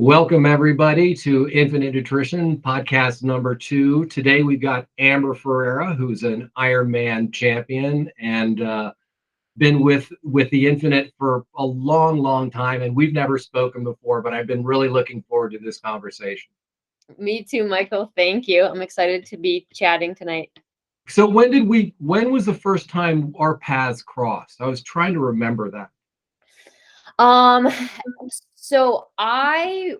Welcome, everybody, to Infinite Nutrition, podcast number 2. Today, we've got Amber Ferreira, who's an Ironman champion and been with the Infinite for a long, long time. And we've never spoken before, but I've been really looking forward to this conversation. Me too, Michael. Thank you. I'm excited to be chatting tonight. So when was the first time our paths crossed? I was trying to remember that. So I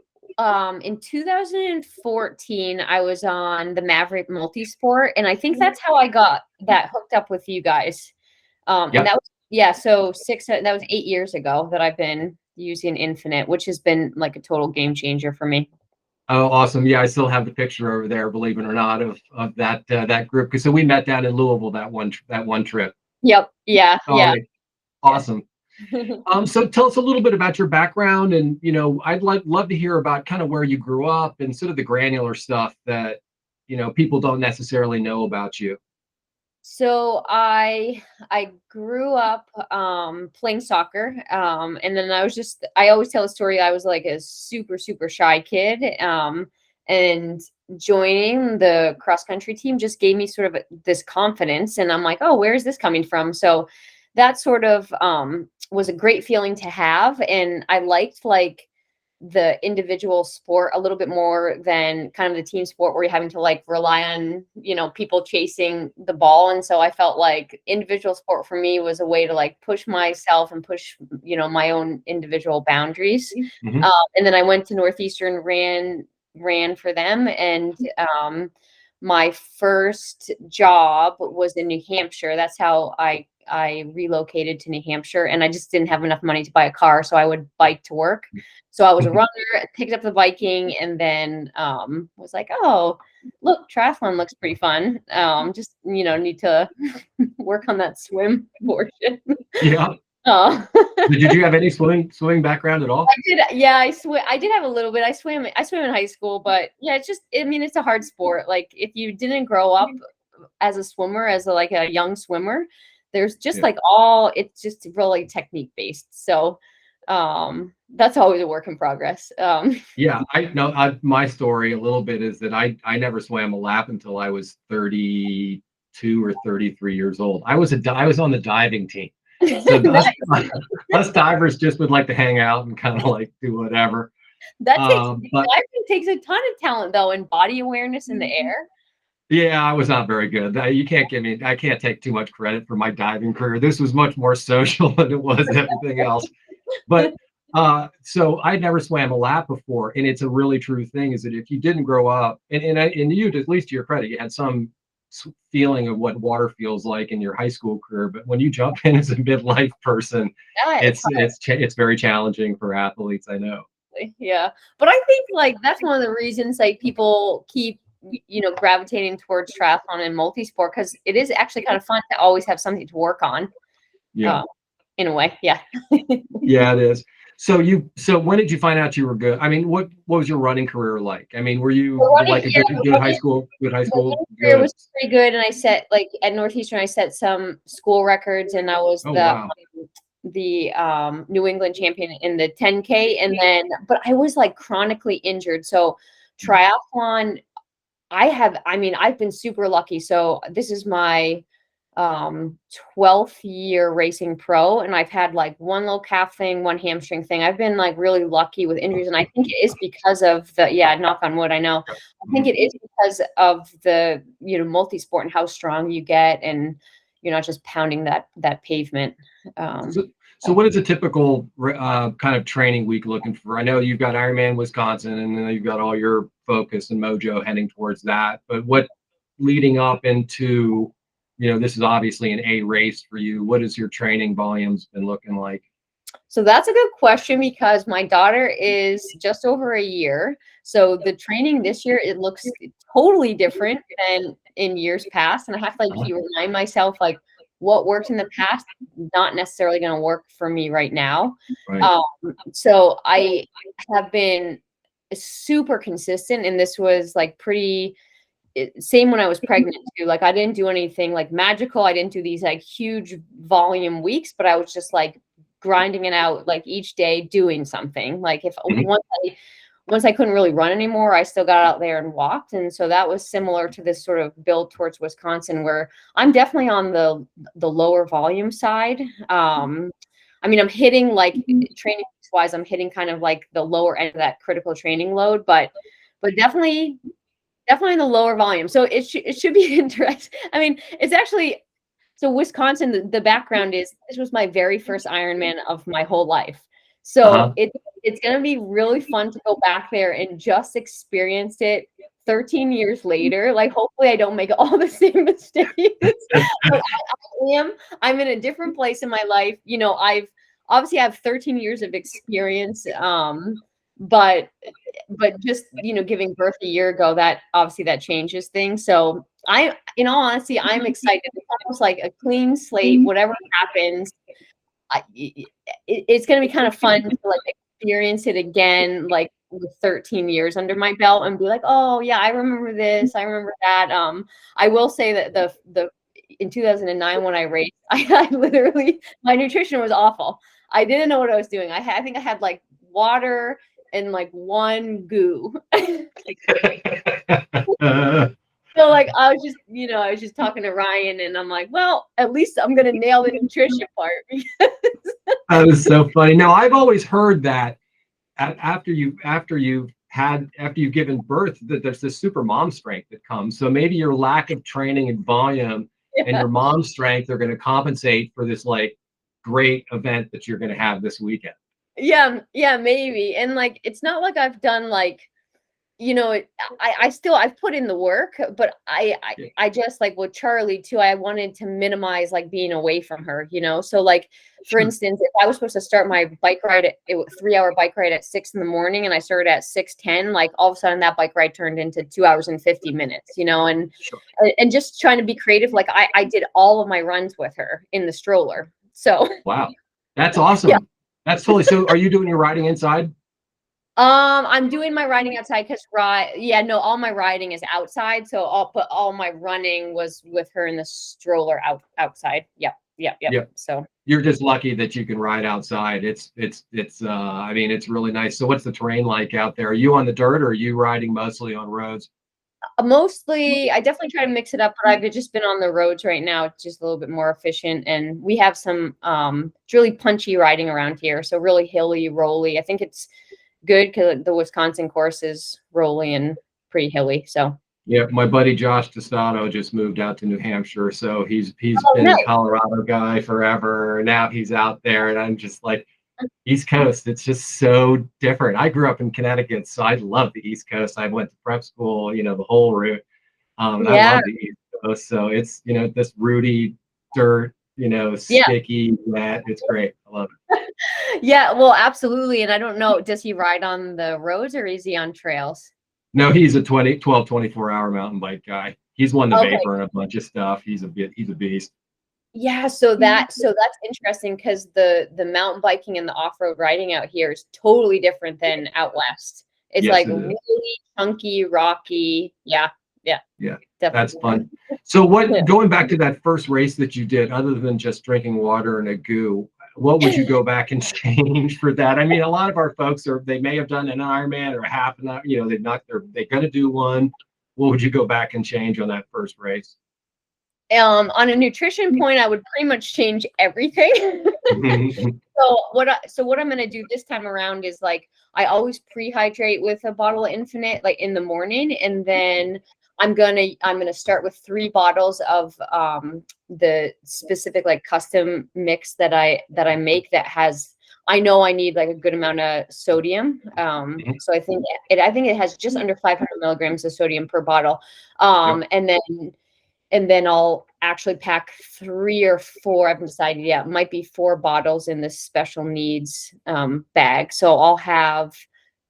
in 2014 I was on the Maverick multisport, and I think that's how I got that hooked up with you guys. And that was so that was 8 years ago that I've been using Infinit, which has been like a total game changer for me. Oh, awesome. Yeah, I still have the picture over there, believe it or not, of that group. Because so we met down in Louisville that one trip. Yep. Yeah. Awesome. So tell us a little bit about your background, and I'd love to hear about kind of where you grew up and sort of the granular stuff that people don't necessarily know about you. So I grew up playing soccer, and then I always tell a story. I was like a super shy kid, and joining the cross country team just gave me sort of this confidence, and I'm like, oh, where is this coming from? So that sort of was a great feeling to have, and I liked like the individual sport a little bit more than kind of the team sport where you're having to like rely on people chasing the ball. And so I felt like individual sport for me was a way to like push myself and push my own individual boundaries. Mm-hmm. And then I went to Northeastern, ran for them, and my first job was in New Hampshire. That's how I relocated to New Hampshire, and I just didn't have enough money to buy a car, so I would bike to work. So I was a runner, picked up the biking, and then was like, oh, look, triathlon looks pretty fun. Just need to work on that swim portion. Yeah. Did you have any swimming background at all? I did. Yeah, I did have a little bit. I swim in high school, but yeah, it's a hard sport. Like if you didn't grow up as a swimmer, as a young swimmer, there's just it's just really technique based. So that's always a work in progress. Yeah, I know my story a little bit is that I never swam a lap until I was 32 or 33 years old. I was on the diving team. So us divers just would like to hang out and kind of like do whatever. Diving takes a ton of talent though, and body awareness in the air. Yeah, I was not very good. I can't take too much credit for my diving career. This was much more social than it was everything else. But so I never swam a lap before, and it's a really true thing is that if you didn't grow up, and you, at least to your credit, you had some feeling of what water feels like in your high school career, but when you jump in as a midlife person, it's very challenging for athletes. I know. Yeah, but I think like that's one of the reasons like people keep gravitating towards triathlon and multisport, because it is actually kind of fun to always have something to work on. Yeah, in a way. Yeah. Yeah, it is. So when did you find out you were good? I mean, what was your running career like? I mean, were you like a good high school? Good high school. Career was pretty good, and I set like at Northeastern, I set some school records, and I was the New England champion in the 10K, and then but I was like chronically injured. So triathlon, I've been super lucky. So this is my 12th year racing pro, and I've had like one low calf thing, one hamstring thing. I've been like really lucky with injuries, and I think it is because of knock on wood, I know. I think it is because of the multi-sport and how strong you get, and you're not just pounding that pavement. So what is a typical kind of training week looking for? I know you've got Ironman Wisconsin, and then you've got all your focus and mojo heading towards that, but what leading up into this is obviously an A race for you. What has your training volumes been looking like? So that's a good question, because my daughter is just over a year. So the training this year, it looks totally different than in years past. And I have to like remind myself like what worked in the past, not necessarily going to work for me right now. Right. So I have been super consistent, and this was like same when I was pregnant too. Like I didn't do anything like magical. I didn't do these like huge volume weeks, but I was just like grinding it out like each day doing something. Like if once once I couldn't really run anymore, I still got out there and walked. And so that was similar to this sort of build towards Wisconsin, where I'm definitely on the lower volume side. I mean, I'm hitting like training wise, I'm hitting kind of like the lower end of that critical training load, but definitely in the lower volume. So it should be interesting. I mean, it's actually, so Wisconsin, the background is this was my very first Ironman of my whole life. So it's going to be really fun to go back there and just experience it 13 years later. Like, hopefully I don't make all the same mistakes. But I'm in a different place in my life. You know, I have 13 years of experience. But just, you know, giving birth a year ago, that obviously that changes things. So in all honesty, I'm excited. It's almost like a clean slate. Whatever happens, it's going to be kind of fun to like experience it again, like with 13 years under my belt, and be like, oh yeah, I remember this, I remember that. I will say that the in 2009 when I raced, I literally, my nutrition was awful. I didn't know what I was doing. I think I had like water and like one goo. So like I was just talking to Ryan, and I'm like, well, at least I'm gonna nail the nutrition part. That is so funny. Now, I've always heard that after you've given birth, that there's this super mom strength that comes. So maybe your lack of training and volume and your mom strength are going to compensate for this like great event that you're going to have this weekend. Yeah, maybe. And like, it's not like I've done like, you know, I've put in the work, but I just like with Charlie too, I wanted to minimize like being away from her, you know? So like, for instance, if I was supposed to start my bike ride, it was 3-hour bike ride at 6 a.m. and I started at 6:10, like all of a sudden that bike ride turned into 2 hours and 50 minutes, you know, and just trying to be creative. Like I did all of my runs with her in the stroller. So. Wow. That's awesome. Yeah. That's totally. So are you doing your riding inside? I'm doing my riding outside because all my riding is outside. So all my running was with her in the stroller outside. Yep. So you're just lucky that you can ride outside. It's I mean, it's really nice. So what's the terrain like out there? Are you on the dirt, or are you riding mostly on roads? Mostly, I definitely try to mix it up, but I've just been on the roads right now. It's just a little bit more efficient, and we have some really punchy riding around here. So really hilly, rolly. I think it's good because the Wisconsin course is rolly and pretty hilly. So yeah, my buddy Josh Testato just moved out to New Hampshire, so he's been nice. a Colorado guy forever. Now he's out there, and I'm just like, East Coast, it's just so different. I grew up in Connecticut, so I love the East Coast. I went to prep school, you know, the whole route. And I love the East Coast. So it's, you know, this rooty dirt, you know, sticky, wet. It's great. I love it. Yeah, well, absolutely. And I don't know, does he ride on the roads or is he on trails? No, he's a 24-hour mountain bike guy. He's won the Vapor and a bunch of stuff. He's a beast. Yeah, so that's interesting because the mountain biking and the off-road riding out here is totally different than out west. It's like really chunky, rocky. Yeah. Definitely. That's fun. So going back to that first race that you did, other than just drinking water and a goo, what would you go back and change for that? I mean, a lot of our folks they may have done an Ironman or a half an hour, you know, they're going to do one. What would you go back and change on that first race? On a nutrition point, I would pretty much change everything. So what I'm going to do this time around is like, I always pre-hydrate with a bottle of Infinit, like in the morning. And then I'm going to start with 3 bottles of, the specific like custom mix that I make that has, I know I need like a good amount of sodium. So I think it has just under 500 milligrams of sodium per bottle. And then I'll actually pack 3 or 4. I haven't decided yet. It might be 4 bottles in this special needs bag. So I'll have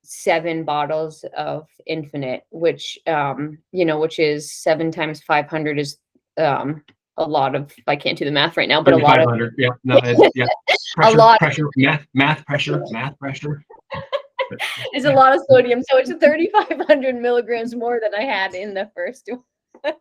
7 bottles of Infinit, which which is 7 times 500 is a lot of. I can't do the math right now, but a lot of. Yeah, no, yeah. Pressure, a lot. Pressure. Math pressure. It's a lot of sodium, so it's 3,500 milligrams more than I had in the first one.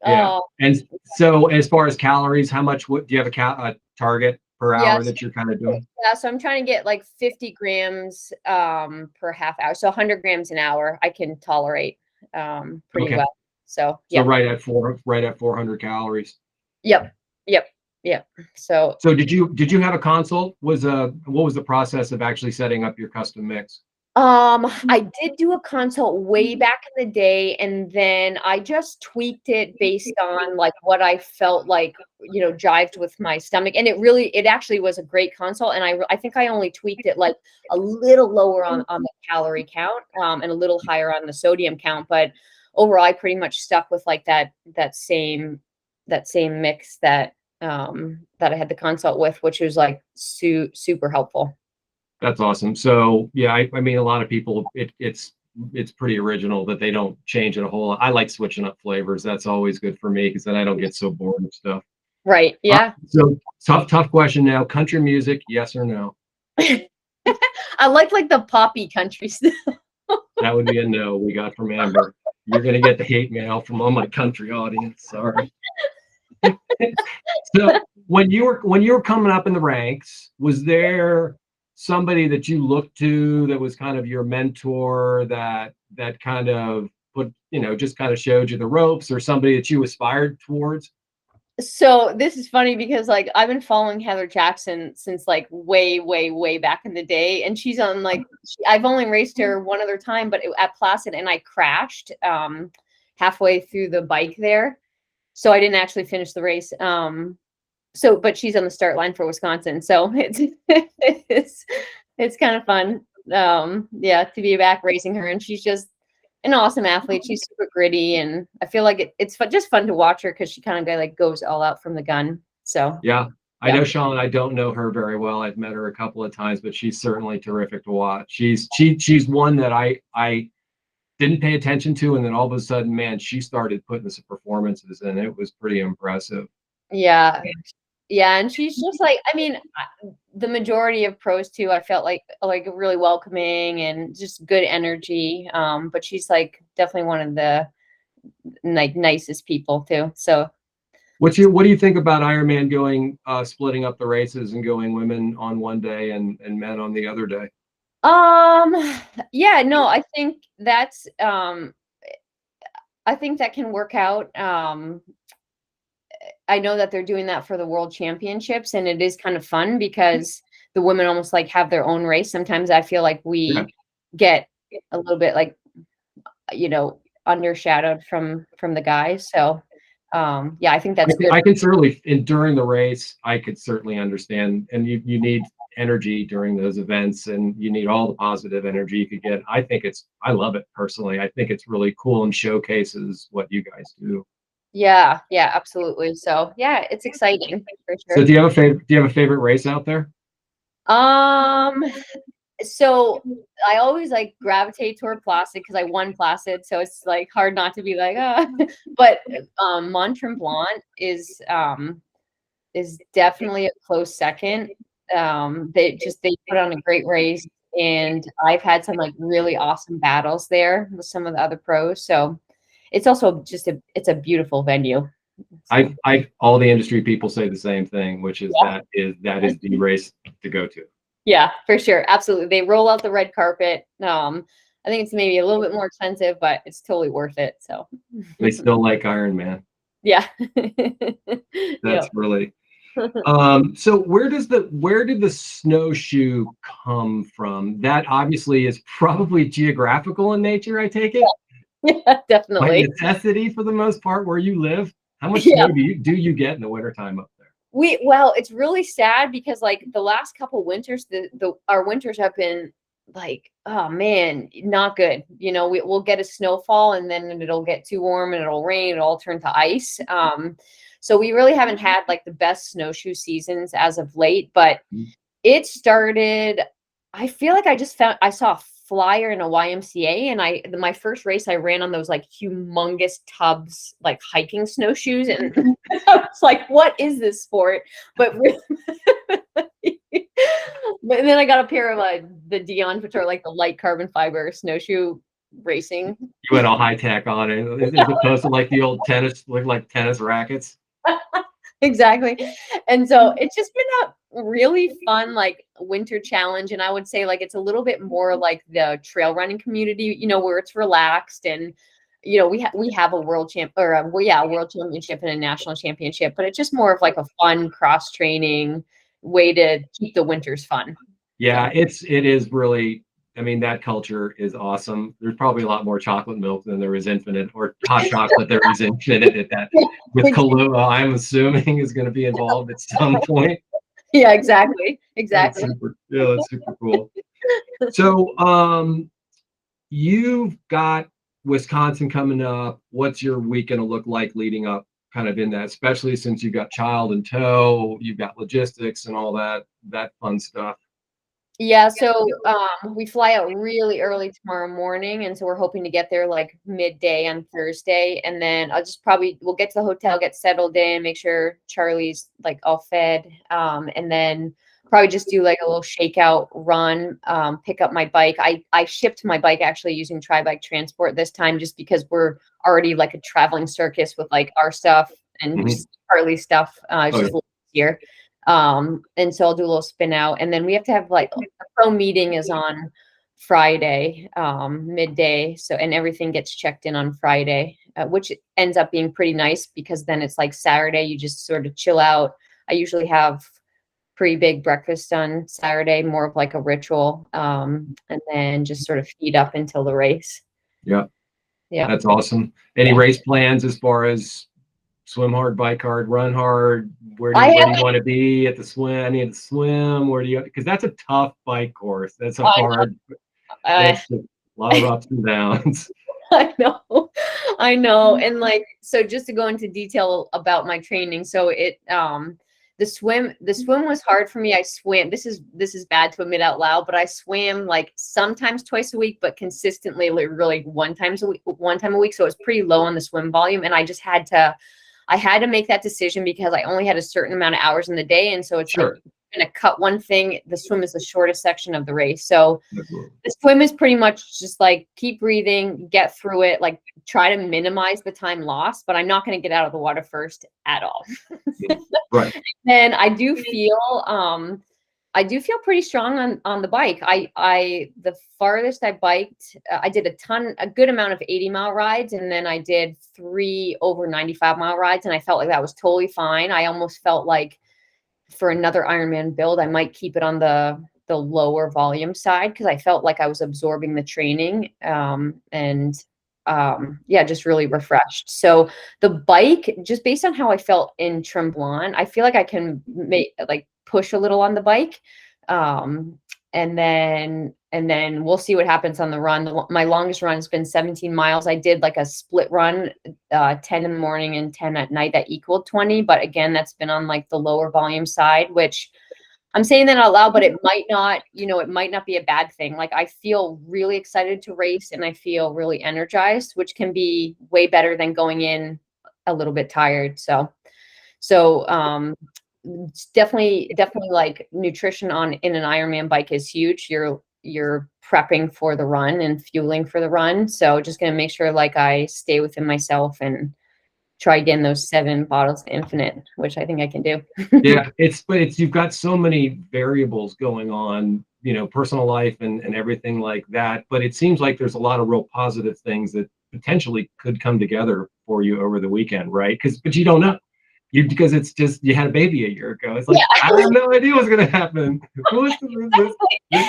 Yeah. And so as far as calories, how much do you have a target per Yeah, hour that you're kind of doing? yeah, so I'm trying to get like 50 grams per half hour. So 100 grams an hour I can tolerate pretty Okay. well. So So yeah. right at 400 calories. Yep. Yep. Yep. So So did you have a consult? What was the process of actually setting up your custom mix? I did do a consult way back in the day, and then I just tweaked it based on like what I felt like, jived with my stomach. And it actually was a great consult. And I think I only tweaked it like a little lower on the calorie count, and a little higher on the sodium count. But overall, I pretty much stuck with like that same mix that I had the consult with, which was like super helpful. That's awesome. So yeah, I mean, a lot of people, it's pretty original that they don't change it a whole lot. I like switching up flavors. That's always good for me because then I don't get so bored of stuff. Right. Yeah. So tough question now. Country music, yes or no? I like the poppy country stuff. That would be a no. We got from Amber. You're gonna get the hate mail from all my country audience. Sorry. So when you were coming up in the ranks, was there somebody that you looked to that was kind of your mentor that kind of put, just kind of showed you the ropes, or somebody that you aspired towards? So this is funny because like I've been following Heather Jackson since like way, way, way back in the day, and she's on like I've only raced her one other time, but at Placid, and I crashed halfway through the bike there, so I didn't actually finish the race. But she's on the start line for Wisconsin, so it's kind of fun. Yeah, to be back racing her, and she's just an awesome athlete. She's super gritty, and I feel like it's just fun to watch her because she kind of like goes all out from the gun. So Yeah. I yeah, know Sean, I don't know her very well. I've met her a couple of times, but she's certainly terrific to watch. She's one that I didn't pay attention to, and then all of a sudden, man, she started putting some performances, and it was pretty impressive. yeah, yeah, and she's just like, I mean, the majority of pros too, I felt like really welcoming and just good energy. But she's like definitely one of the like nicest people too. So What do you think about Ironman going splitting up the races and going women on one day and men on the other day? um yeah, no, I think that can work out. I know that they're doing that for the World Championships, and it is kind of fun because the women almost like have their own race. Sometimes I feel like Yeah. we get a little bit like, undershadowed from the guys. So yeah, I think that's good. I can certainly, during the race, I could certainly understand, and you need energy during those events, and you need all the positive energy you could get. I love it personally. I think it's really cool and showcases what you guys do. Yeah, yeah, absolutely. So yeah, it's exciting for So sure. do you have a favorite race out there? Um, so I always like gravitate toward Placid because I won Placid, so it's like hard not to be like, ah. But Mont Tremblant is definitely a close second. They put on a great race, and I've had some like really awesome battles there with some of the other pros. So it's also just it's a beautiful venue. So, I all the industry people say the same thing, which is yeah. that is the race to go to. Yeah, for sure. Absolutely. They roll out the red carpet. I think it's maybe a little bit more expensive, but it's totally worth it. So They still like Ironman. yeah. That's Yep. really so where did the snowshoe come from? That obviously is probably geographical in nature, I take it. Yeah, By definitely. necessity for the most part where you live. How much Yeah. snow do you get in the wintertime up there? Well, it's really sad because like the last couple winters, our winters have been like, oh man, not good. We'll get a snowfall, and then it'll get too warm and it'll rain, it'll all turn to ice. So we really haven't had like the best snowshoe seasons as of late, but it started, I feel like I saw a flyer in a YMCA, and my first race I ran on those like humongous tubs, like hiking snowshoes, and I was like, what is this sport? But but then I got a pair of the Dion, which are like the light carbon fiber snowshoe racing. You went all high tech on it, as opposed to like the old tennis, look like tennis rackets. Exactly. And so it's just been really fun like winter challenge, and I would say like it's a little bit more like the trail running community, where it's relaxed, and we have a world champ or a world championship and a national championship, but it's just more of like a fun cross training way to keep the winters fun. Yeah, it is really. I mean, that culture is awesome. There's probably a lot more chocolate milk than there is Infinit, or hot chocolate there is Infinit at that. With Kahlua, I'm assuming is going to be involved at some point. Yeah, exactly. That's super cool. So, you've got Wisconsin coming up. What's your week going to look like leading up kind of in that, especially since you've got child in tow, you've got logistics and all that fun stuff? Yeah, so we fly out really early tomorrow morning, and so we're hoping to get there like midday on Thursday, and then we'll get to the hotel, get settled in, make sure Charlie's like all fed, and then probably just do like a little shakeout run, pick up my bike. I shipped my bike actually using Tri-Bike Transport this time, just because we're already like a traveling circus with like our stuff and just Charlie's stuff. It's just a little easier. And so I'll do a little spin out, and then we have to have like the pro meeting is on Friday, midday. So, and everything gets checked in on Friday, which ends up being pretty nice, because then it's like Saturday, you just sort of chill out. I usually have pretty big breakfast on Saturday, more of like a ritual, and then just sort of feed up until the race. Yeah. Yeah. That's awesome. Any race plans as far as swim hard, bike hard, run hard? Where do you want to be at the swim? I need to swim. Where do you? Because that's a tough bike course. That's a hard. That's a lot of ups and downs. I know. And like, so just to go into detail about my training. So the swim was hard for me. I swam. This is bad to admit out loud, but I swam like sometimes twice a week, but consistently really one time a week. So it was pretty low on the swim volume. And I just had to make that decision because I only had a certain amount of hours in the day. And so it's like, I'm going to cut one thing. The swim is the shortest section of the race. So the swim is pretty much just like, keep breathing, get through it, like try to minimize the time lost, but I'm not going to get out of the water first at all. Right. And I do feel pretty strong on the bike. The farthest I biked, I did a good amount of 80-mile rides, and then I did 3 over 95-mile rides, and I felt like that was totally fine. I almost felt like for another Ironman build, I might keep it on the lower volume side, because I felt like I was absorbing the training, just really refreshed. So the bike, just based on how I felt in Tremblant, I feel like I can push a little on the bike. And then we'll see what happens on the run. My longest run has been 17 miles. I did like a split run, 10 in the morning and 10 at night, that equaled 20. But again, that's been on like the lower volume side, which I'm saying that out loud, but it might not be a bad thing. Like, I feel really excited to race, and I feel really energized, which can be way better than going in a little bit tired. So it's definitely like nutrition in an Ironman bike is huge. You're prepping for the run and fueling for the run. So just going to make sure like I stay within myself and try again those 7 bottles of Infinit, which I think I can do. Yeah, but you've got so many variables going on, personal life and everything like that. But it seems like there's a lot of real positive things that potentially could come together for you over the weekend, right? But you don't know. Because it's just, you had a baby a year ago. It's like, I have no idea what's going to happen. Yeah,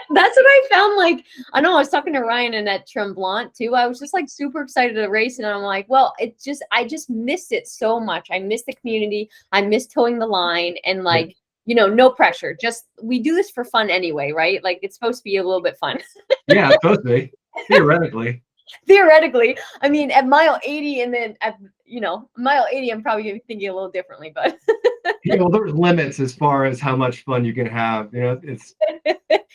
that's what I found. Like, I know I was talking to Ryan and at Tremblant too. I was just like super excited to race. And I'm like, well, I just missed it so much. I missed the community. I missed towing the line, and like, no pressure. Just, we do this for fun anyway, right? Like, it's supposed to be a little bit fun. Yeah, it's supposed to be, theoretically. I mean, at mile 80, and then at mile 80, I'm probably gonna be thinking a little differently, but well, there's limits as far as how much fun you can have. It's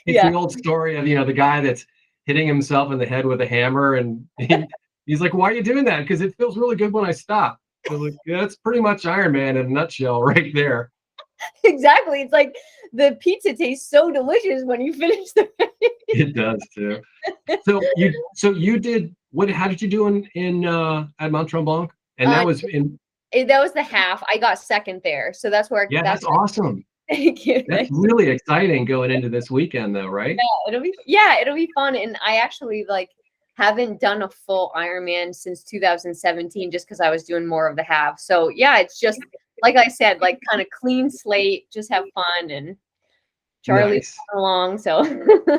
the old story of the guy that's hitting himself in the head with a hammer, and he's like, why are you doing that? Because it feels really good when I stop. So like, that's pretty much Ironman in a nutshell right there. Exactly. It's like the pizza tastes so delicious when you finish the race. It does too. So you did what? How did you do in at Mont Tremblant? And that was that was the half. I got second there, so that's where. Yeah, that's awesome. Thank you. That's really exciting going into this weekend though, right? It'll be fun. And I actually like haven't done a full Ironman since 2017 just because I was doing more of the half. So yeah, it's just like I said, like kind of clean slate, just have fun, and Charlie's Nice. along. So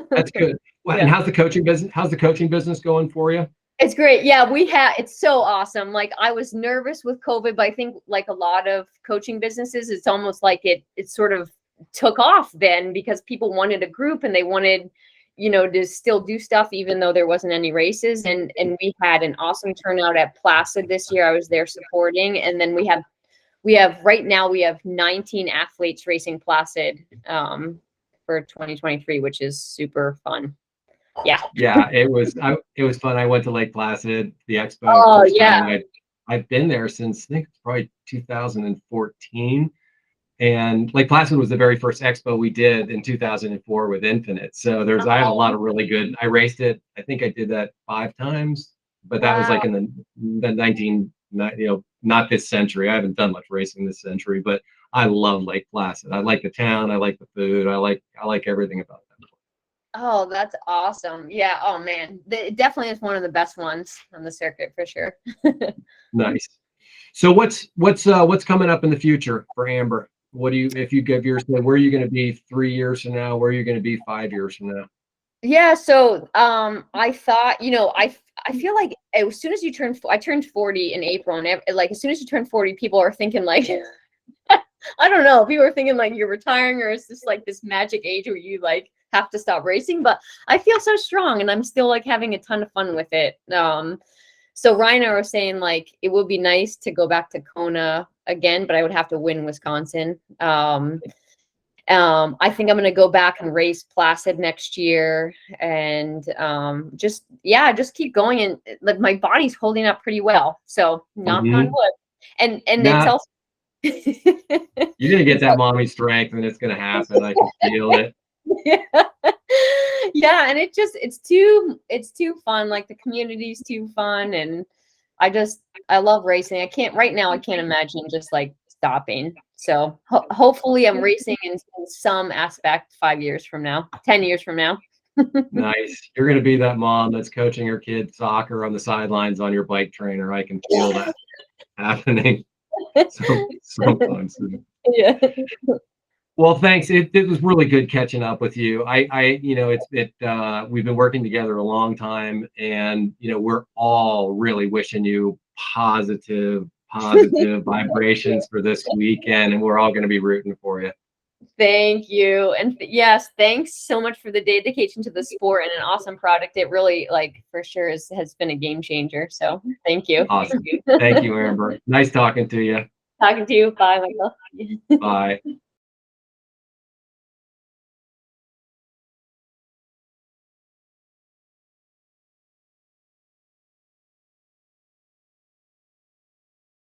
That's good. Well, yeah. and how's the coaching business? How's the coaching business going for you? It's great. Yeah, it's so awesome. Like I was nervous with COVID, but I think like a lot of coaching businesses, it's almost like it sort of took off then because people wanted a group and they wanted, to still do stuff even though there wasn't any races. And we had an awesome turnout at Placid this year. I was there supporting. And then we have right now we have 19 athletes racing Placid for 2023, which is super fun. Yeah, it was fun. I went to Lake Placid, the expo. Oh yeah. I've been there since I think it's probably 2014. And Lake Placid was the very first expo we did in 2004 with Infinit. So I had a lot of really good. I raced it. I think I did that 5 times, but that was like in the 19, not this century. I haven't done much racing this century, but I love Lake Placid. I like the town. I like the food. I like everything about that. Oh, that's awesome. Yeah. Oh man, it definitely is one of the best ones on the circuit for sure. Nice. So what's coming up in the future for Amber? If you give yours, where are you going to be 3 years from now? Where are you going to be 5 years from now? Yeah. So, I thought, I feel like as soon as I turned 40 in April, and like as soon as you turn 40, people are thinking like, I don't know, people are thinking like you're retiring, or it's just like this magic age where you like have to stop racing. But I feel so strong, and I'm still like having a ton of fun with it. So Ryan and I were saying like it would be nice to go back to Kona again, but I would have to win Wisconsin. I think I'm gonna go back and race Placid next year, and just keep going. And like my body's holding up pretty well, so knock on wood. And it's also you're gonna get that mommy strength, and it's gonna happen. I can feel it. Yeah, and it's too fun. Like the community's too fun, and I love racing. I can't imagine just like stopping. So hopefully I'm racing in some aspect 5 years from now, 10 years from now. Nice. You're going to be that mom that's coaching her kid soccer on the sidelines on your bike trainer. I can feel that happening sometimes. Yeah. Well, thanks. It was really good catching up with you. We've been working together a long time, and we're all really wishing you positive vibrations for this weekend, and we're all going to be rooting for you. Thank you. And yes, thanks so much for the dedication to the sport and an awesome product. It really, like, for sure has been a game changer. So thank you. Awesome. Thank you, Amber. Nice talking to you. Talking to you. Bye, Michael. Bye.